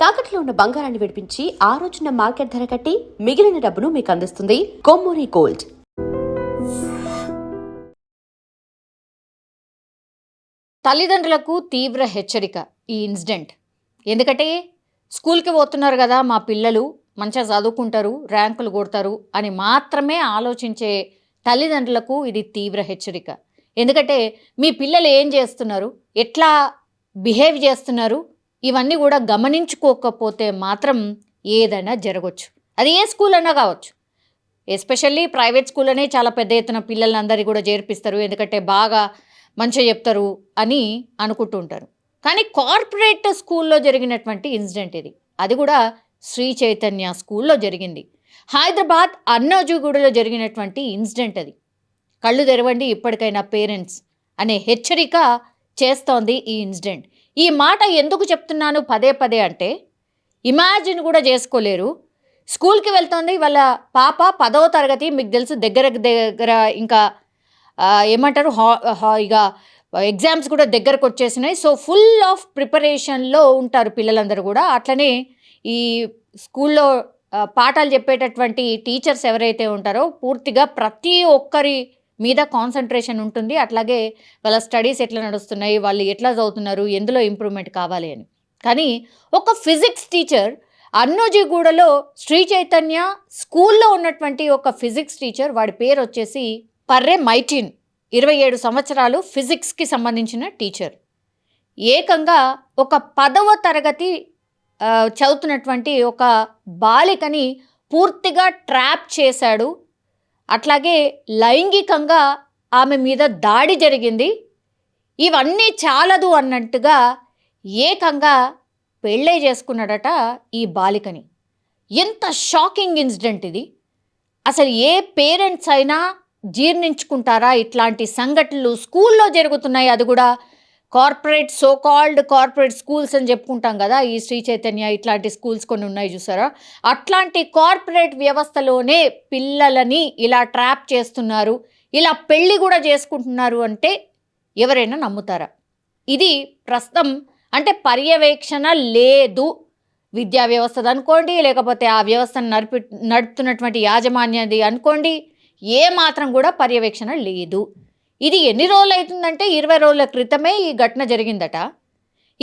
తాకట్లో ఉన్న బంగారాన్ని విడిపించి ఆ రోజున మార్కెట్ ధర కట్టి మిగిలిన డబ్బును మీకు అందిస్తుంది కొమ్మూరి గోల్డ్. తల్లిదండ్రులకు తీవ్ర హెచ్చరిక ఈ ఇన్సిడెంట్. ఎందుకంటే స్కూల్కి పోతున్నారు కదా మా పిల్లలు, మంచిగా చదువుకుంటారు, ర్యాంకులు కొడతారు అని మాత్రమే ఆలోచించే తల్లిదండ్రులకు ఇది తీవ్ర హెచ్చరిక. ఎందుకంటే మీ పిల్లలు ఏం చేస్తున్నారు, ఎట్లా బిహేవ్ చేస్తున్నారు, ఇవన్నీ కూడా గమనించుకోకపోతే మాత్రం ఏదైనా జరగవచ్చు. అది ఏ స్కూల్ అన్నా కావచ్చు. ఎస్పెషల్లీ ప్రైవేట్ స్కూల్ అనే చాలా పెద్ద ఎత్తున పిల్లలందరినీ కూడా చేర్పిస్తారు, ఎందుకంటే బాగా మంచిగా చెప్తారు అని అనుకుంటూ ఉంటారు. కానీ కార్పొరేట్ స్కూల్లో జరిగినటువంటి ఇన్సిడెంట్ ఇది. అది కూడా శ్రీ చైతన్య స్కూల్లో జరిగింది. హైదరాబాద్ అన్నాజీగూడలో జరిగినటువంటి ఇన్సిడెంట్ అది. కళ్ళు తెరవండి ఇప్పటికైనా పేరెంట్స్ అనే హెచ్చరిక చేస్తోంది ఈ ఇన్సిడెంట్. ఈ మాట ఎందుకు చెప్తున్నాను పదే పదే అంటే, ఇమాజిన్ కూడా చేసుకోలేరు. స్కూల్కి వెళ్తోంది వాళ్ళ పాప, 10వ తరగతి. మీకు తెలుసు దగ్గర ఇంకా ఏమంటారు ఇక ఎగ్జామ్స్ కూడా దగ్గరకు వచ్చేసినాయి. సో ఫుల్ ఆఫ్ ప్రిపరేషన్లో ఉంటారు పిల్లలందరూ కూడా. అట్లనే ఈ స్కూల్లో పాఠాలు చెప్పేటటువంటి టీచర్స్ ఎవరైతే ఉంటారో పూర్తిగా ప్రతి ఒక్కరి మీద కాన్సన్ట్రేషన్ ఉంటుంది. అట్లాగే వాళ్ళ స్టడీస్ ఎట్లా నడుస్తున్నాయి, వాళ్ళు ఎట్లా చదువుతున్నారు, ఎందులో ఇంప్రూవ్మెంట్ కావాలి అని. కానీ ఒక ఫిజిక్స్ టీచర్ అన్నోజీగూడలో శ్రీ చైతన్య స్కూల్లో ఉన్నటువంటి ఒక ఫిజిక్స్ టీచర్, వాడి పేరు వచ్చేసి పర్రే మైటీన్, 27 సంవత్సరాలు, ఫిజిక్స్కి సంబంధించిన టీచర్. ఏకంగా ఒక 10వ తరగతి చదువుతున్నటువంటి ఒక బాలికని పూర్తిగా ట్రాప్ చేశాడు. అట్లాగే లైంగికంగా ఆమె మీద దాడి జరిగింది. ఇవన్నీ చాలదు అన్నట్టుగా ఏకంగా పెళ్ళే చేసుకున్నాడట ఈ బాలికని. ఎంత షాకింగ్ ఇన్సిడెంట్ ఇది. అసలు ఏ పేరెంట్స్ అయినా జీర్ణించుకుంటారా ఇట్లాంటి సంఘటనలు? స్కూల్లో జరుగుతున్నాయి, అది కూడా corporate, so called corporate schools అని చెప్పుకుంటాం కదా. ఈ శ్రీ చైతన్య ఇట్లాంటి స్కూల్స్ కొన్ని ఉన్నాయి చూసారా. అట్లాంటి కార్పొరేట్ వ్యవస్థలోనే పిల్లలని ఇలా ట్రాప్ చేస్తున్నారు, ఇలా పెళ్ళి కూడా చేసుకుంటున్నారు అంటే ఎవరైనా నమ్ముతారా? ఇది ప్రస్తుతం అంటే పర్యవేక్షణ లేదు. విద్యా వ్యవస్థది అనుకోండి, లేకపోతే ఆ వ్యవస్థను నడుపుతున్నటువంటి యాజమాన్యది అనుకోండి, ఏ మాత్రం కూడా పర్యవేక్షణ లేదు. ఇది ఎన్ని రోజులు అవుతుందంటే 20 రోజుల క్రితమే ఈ ఘటన జరిగిందట.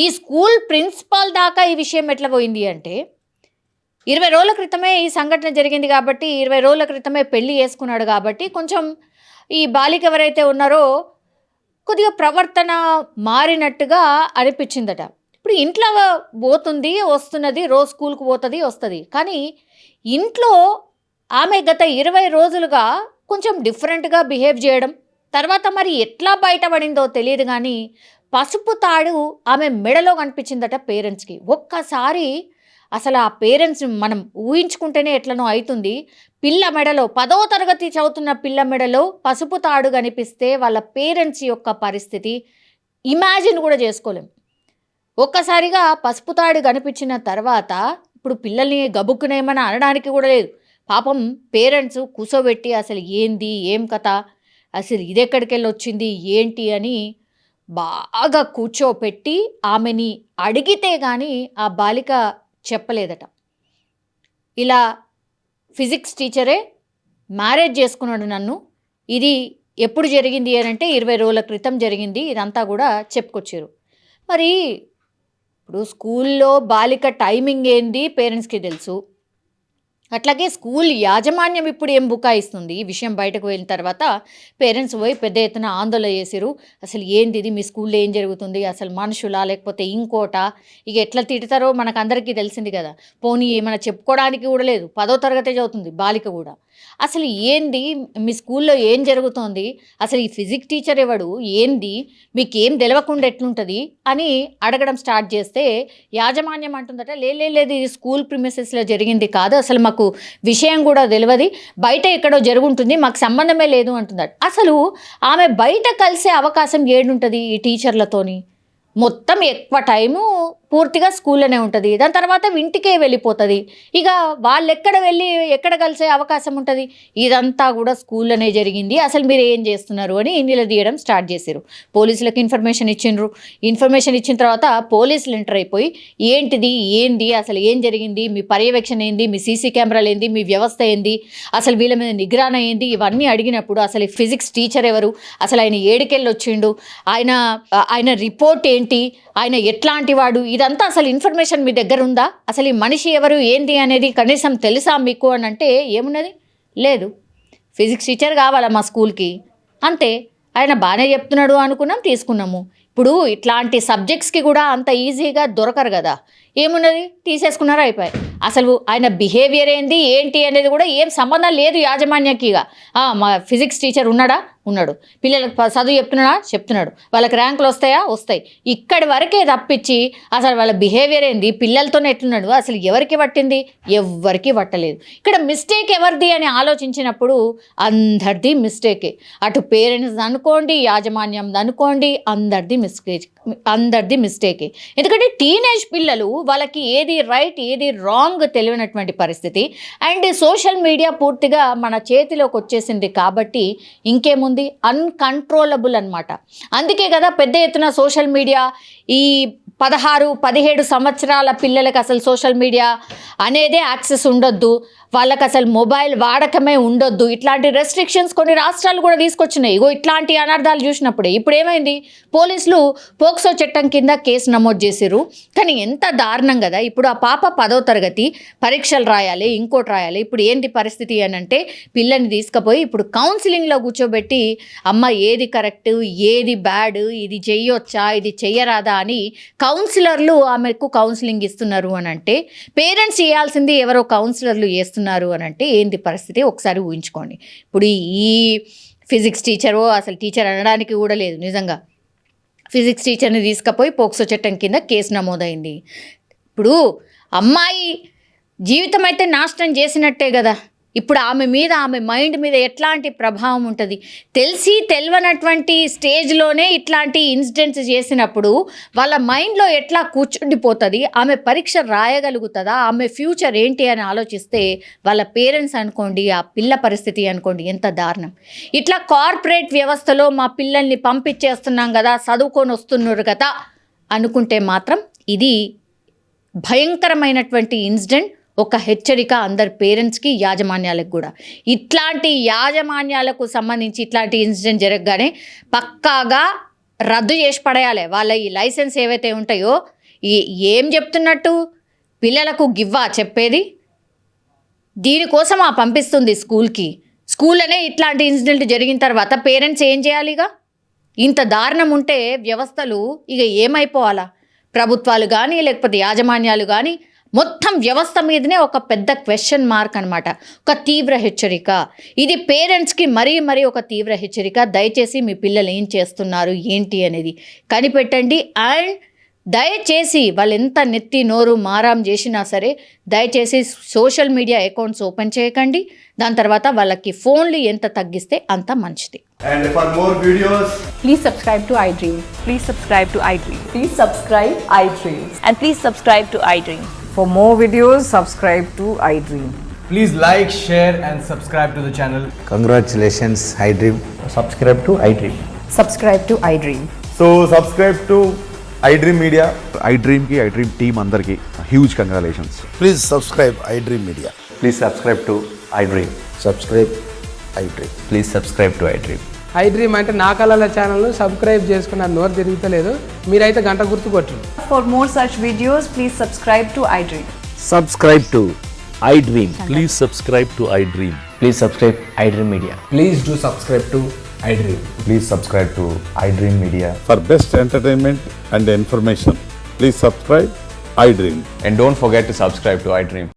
ఈ స్కూల్ ప్రిన్సిపాల్ దాకా ఈ విషయం ఎట్లా పోయింది అంటే, 20 రోజుల క్రితమే ఈ సంఘటన జరిగింది కాబట్టి, 20 రోజుల క్రితమే పెళ్లి చేసుకున్నాడు కాబట్టి కొంచెం ఈ బాలిక ఎవరైతే ఉన్నారో కొద్దిగా ప్రవర్తన మారినట్టుగా అనిపించిందట. ఇప్పుడు ఇంట్లో పోతుంది, వస్తున్నది, రోజు స్కూల్కి పోతుంది, వస్తుంది. కానీ ఇంట్లో ఆమె గత 20 రోజులుగా కొంచెం డిఫరెంట్గా బిహేవ్ చేయడం, తర్వాత మరి ఎట్లా బయటపడిందో తెలియదు కానీ పసుపు తాడు ఆమె మెడలో కనిపించిందట పేరెంట్స్కి. ఒక్కసారి అసలు ఆ పేరెంట్స్ మనం ఊహించుకుంటేనే ఎట్లనో అవుతుంది. పిల్ల మెడలో, 10వ తరగతి చదువుతున్న పిల్ల మెడలో పసుపు తాడు కనిపిస్తే వాళ్ళ పేరెంట్స్ యొక్క పరిస్థితి ఇమాజిన్ కూడా చేసుకోలేం. ఒక్కసారిగా పసుపు తాడు కనిపించిన తర్వాత ఇప్పుడు పిల్లల్ని గబుక్కునేమని అనడానికి కూడా లేదు. పాపం పేరెంట్స్ కూసోబెట్టి అసలు ఏంది, ఏం కథ, అసలు ఇది ఎక్కడికి వెళ్ళి వచ్చింది ఏంటి అని బాగా కూర్చోపెట్టి ఆమెని అడిగితే కానీ ఆ బాలిక చెప్పలేదట. ఇలా ఫిజిక్స్ టీచరే మ్యారేజ్ చేసుకున్నాడు నన్ను, ఇది ఎప్పుడు జరిగింది అని అంటే 20 రోజుల క్రితం జరిగింది, ఇదంతా కూడా చెప్పుకొచ్చారు. మరి ఇప్పుడు స్కూల్లో బాలిక టైమింగ్ ఏంది పేరెంట్స్కి తెలుసు. అట్లాగే స్కూల్ యాజమాన్యం ఇప్పుడు ఏం బుకాయిస్తుంది ఈ విషయం బయటకు వెళ్ళిన తర్వాత. పేరెంట్స్ పోయి పెద్ద ఎత్తున ఆందోళన చేసిరు. అసలు ఏంది ఇది, మీ స్కూల్లో ఏం జరుగుతుంది, అసలు మనుషులా లేకపోతే ఇంకోట, ఇక ఎట్లా తిడతారో మనకు అందరికీ తెలిసింది కదా. పోనీ ఏమైనా చెప్పుకోవడానికి కూడా లేదు, 10వ తరగతి చదువుతుంది బాలిక కూడా. అసలు ఏంది మీ స్కూల్లో ఏం జరుగుతోంది, అసలు ఈ ఫిజిక్స్ టీచర్ ఎవడు, ఏంది మీకేం తెలవకుండా ఎట్లుంటుంది అని అడగడం స్టార్ట్ చేస్తే యాజమాన్యం అంటుందట, లేదు ఇది స్కూల్ ప్రిమిసెస్లో జరిగింది కాదు, అసలు మాకు విషయం కూడా తెలియదు, బయట ఎక్కడో జరుగుంటుంది, మాకు సంబంధమే లేదు అంటుందట. అసలు ఆమె బయట కలిసే అవకాశం ఏడుంటుంది ఈ టీచర్లతోని? మొత్తం ఎక్కువ టైము పూర్తిగా స్కూల్లోనే ఉంటుంది. దాని తర్వాత ఇంటికే వెళ్ళిపోతుంది. ఇక వాళ్ళు ఎక్కడ కలిసే అవకాశం ఉంటుంది? ఇదంతా కూడా స్కూల్లోనే జరిగింది, అసలు మీరు ఏం చేస్తున్నారు అని నిలదీయడం స్టార్ట్ చేశారు. పోలీసులకు ఇన్ఫర్మేషన్ ఇచ్చిన తర్వాత పోలీసులు ఎంటర్ అయిపోయి ఏంది అసలు ఏం జరిగింది, మీ పర్యవేక్షణ ఏంది, మీ సీసీ కెమెరాలు ఏంది, మీ వ్యవస్థ ఏంది, అసలు వీళ్ళ మీద నిగ్రహణ ఏంది, ఇవన్నీ అడిగినప్పుడు అసలు ఫిజిక్స్ టీచర్ ఎవరు, అసలు ఆయన ఏడికెళ్ళి వచ్చిండు, ఆయన రిపోర్ట్ ఏంటి, ఆయన ఎట్లాంటి వాడు, ఇదంతా అసలు ఇన్ఫర్మేషన్ మీ దగ్గర ఉందా, అసలు ఈ మనిషి ఎవరు ఏంటి అనేది కనీసం తెలుసా మీకు అని అంటే ఏమున్నది? లేదు. ఫిజిక్స్ టీచర్ కావాలా మా స్కూల్కి, అంతే. ఆయన బాగానే చెప్తున్నాడు అనుకున్నాం, తీసుకున్నాము. ఇప్పుడు ఇట్లాంటి సబ్జెక్ట్స్కి కూడా అంత ఈజీగా దొరకరు కదా, ఏమున్నది తీసేసుకున్నారో అయిపోయి. అసలు ఆయన బిహేవియర్ ఏంటి అనేది కూడా ఏం సంబంధం లేదు యాజమాన్యకి. ఇక మా ఫిజిక్స్ టీచర్ ఉన్నాడు, పిల్లలకు చదువు చెప్తున్నాడు, వాళ్ళకి ర్యాంకులు వస్తాయి, ఇక్కడి వరకే తప్పించి అసలు వాళ్ళ బిహేవియర్ ఏంది, పిల్లలతోనే ఎట్లున్నాడు, అసలు ఎవరికి పట్టింది? ఎవ్వరికి పట్టలేదు. ఇక్కడ మిస్టేక్ ఎవరిది అని ఆలోచించినప్పుడు అందరిది మిస్టేకే. అటు పేరెంట్స్ అనుకోండి, యాజమాన్యం అనుకోండి, అందరిది మిస్టేకే. ఎందుకంటే టీనేజ్ పిల్లలు, వాళ్ళకి ఏది రైట్ ఏది రాంగ్ తెలియనటువంటి పరిస్థితి. అండ్ సోషల్ మీడియా పూర్తిగా మన చేతిలోకి వచ్చేసింది కాబట్టి ఇంకేముంది, అన్కంట్రోలబుల్ అన్నమాట. అందుకే కదా పెద్ద ఎత్తున సోషల్ మీడియా ఈ 16-17 సంవత్సరాల పిల్లలకి అసలు సోషల్ మీడియా అనేదే యాక్సెస్ ఉండొద్దు, వాళ్ళకి అసలు మొబైల్ వాడకమే ఉండొద్దు, ఇట్లాంటి రెస్ట్రిక్షన్స్ కొన్ని రాష్ట్రాలు కూడా తీసుకొచ్చినాయి. ఇగో ఇట్లాంటి అనర్థాలు చూసినప్పుడే ఇప్పుడు ఏమైంది, పోలీసులు పోక్సో చట్టం కింద కేసు నమోదు చేసిర్రు. కానీ ఎంత దారుణం కదా. ఇప్పుడు ఆ పాప 10వ తరగతి పరీక్షలు రాయాలి, ఇంకోటి రాయాలి. ఇప్పుడు ఏంటి పరిస్థితి అని అంటే పిల్లని తీసుకుపోయి ఇప్పుడు కౌన్సిలింగ్లో కూర్చోబెట్టి అమ్మ ఏది కరెక్ట్ ఏది బ్యాడ్, ఇది చెయ్యొచ్చా ఇది చెయ్యరాదా అని కౌన్సిలర్లు ఆమెకు కౌన్సిలింగ్ ఇస్తున్నారు అని అంటే, పేరెంట్స్ చేయాల్సింది ఎవరో కౌన్సిలర్లు చేస్తున్నారు అని అంటే ఏంది పరిస్థితి ఒకసారి ఊహించుకోండి. ఇప్పుడు ఈ ఫిజిక్స్ టీచరో అసలు టీచర్ అనడానికి కూడా లేదు నిజంగా. ఫిజిక్స్ టీచర్ని తీసుకుపోయి పోక్సో చట్టం కింద కేసు నమోదైంది. ఇప్పుడు అమ్మాయి జీవితం అయితే నాశనం చేసినట్టే కదా. ఇప్పుడు ఆమె మైండ్ మీద ఎట్లాంటి ప్రభావం ఉంటుంది? తెలియనటువంటి స్టేజ్లోనే ఇట్లాంటి ఇన్సిడెంట్స్ చేసినప్పుడు వాళ్ళ మైండ్లో ఎట్లా కూర్చుండిపోతుంది? ఆమె పరీక్ష రాయగలుగుతుందా? ఆమె ఫ్యూచర్ ఏంటి అని ఆలోచిస్తే వాళ్ళ పేరెంట్స్ అనుకోండి, ఆ పిల్ల పరిస్థితి అనుకోండి ఎంత దారుణం. ఇట్లా కార్పొరేట్ వ్యవస్థలో మా పిల్లల్ని పంపించేస్తున్నాం కదా, చదువుకొని వస్తున్నారు కదా అనుకుంటే మాత్రం ఇది భయంకరమైనటువంటి ఇన్సిడెంట్, ఒక హెచ్చరిక అందరి పేరెంట్స్కి, యాజమాన్యాలకు కూడా. ఇట్లాంటి యాజమాన్యాలకు సంబంధించి ఇట్లాంటి ఇన్సిడెంట్ జరగగానే పక్కాగా రద్దు చేసి పడేయాలి. వాళ్ళ ఈ లైసెన్స్ ఏవైతే ఉంటాయో ఏం చెప్తున్నట్టు పిల్లలకు గివ్వా చెప్పేది, దీనికోసం పంపిస్తుంది స్కూల్లోనే ఇట్లాంటి ఇన్సిడెంట్ జరిగిన తర్వాత పేరెంట్స్ ఏం చేయాలి? ఇక ఇంత దారుణం ఉంటే వ్యవస్థలు ఇక ఏమైపోవాలా? ప్రభుత్వాలు కానీ లేకపోతే యాజమాన్యాలు కానీ మొత్తం వ్యవస్థ మీదనే ఒక పెద్ద క్వశ్చన్ మార్క్ అనమాట. ఒక తీవ్ర హెచ్చరిక ఇది పేరెంట్స్కి, మరీ ఒక తీవ్ర హెచ్చరిక. దయచేసి మీ పిల్లలు ఏం చేస్తున్నారు ఏంటి అనేది కనిపెట్టండి. అండ్ దయచేసి వాళ్ళు ఎంత నెత్తి నోరు మారాం చేసినా సరే దయచేసి సోషల్ మీడియా అకౌంట్స్ ఓపెన్ చేయకండి. దాని తర్వాత వాళ్ళకి ఫోన్లు ఎంత తగ్గిస్తే అంత మంచిది. And for more videos, Please subscribe to iDream. Please subscribe to iDream. Please subscribe iDream. And please subscribe to iDream. For more videos, subscribe to iDream. please like, share and subscribe to the channel. Congratulations, iDream. Subscribe to iDream. Subscribe to iDream. So subscribe to iDream Media. iDream ki iDream team andarki huge congratulations. Please subscribe iDream Media. Please subscribe to iDream. Subscribe iDream. Please subscribe to iDream. iDream అంటే నా కళల ఛానల్ను subscribe చేసుకున్న నోరు తిరుగుతలేదు, మీరైతే గంట గుర్తు కొట్టండి. For more such videos, please subscribe to iDream. Subscribe to iDream. Please subscribe to iDream. Please subscribe iDream Media. Please do subscribe to iDream. Please subscribe to iDream Media. For best entertainment and information, please subscribe iDream. And don't forget to subscribe to iDream.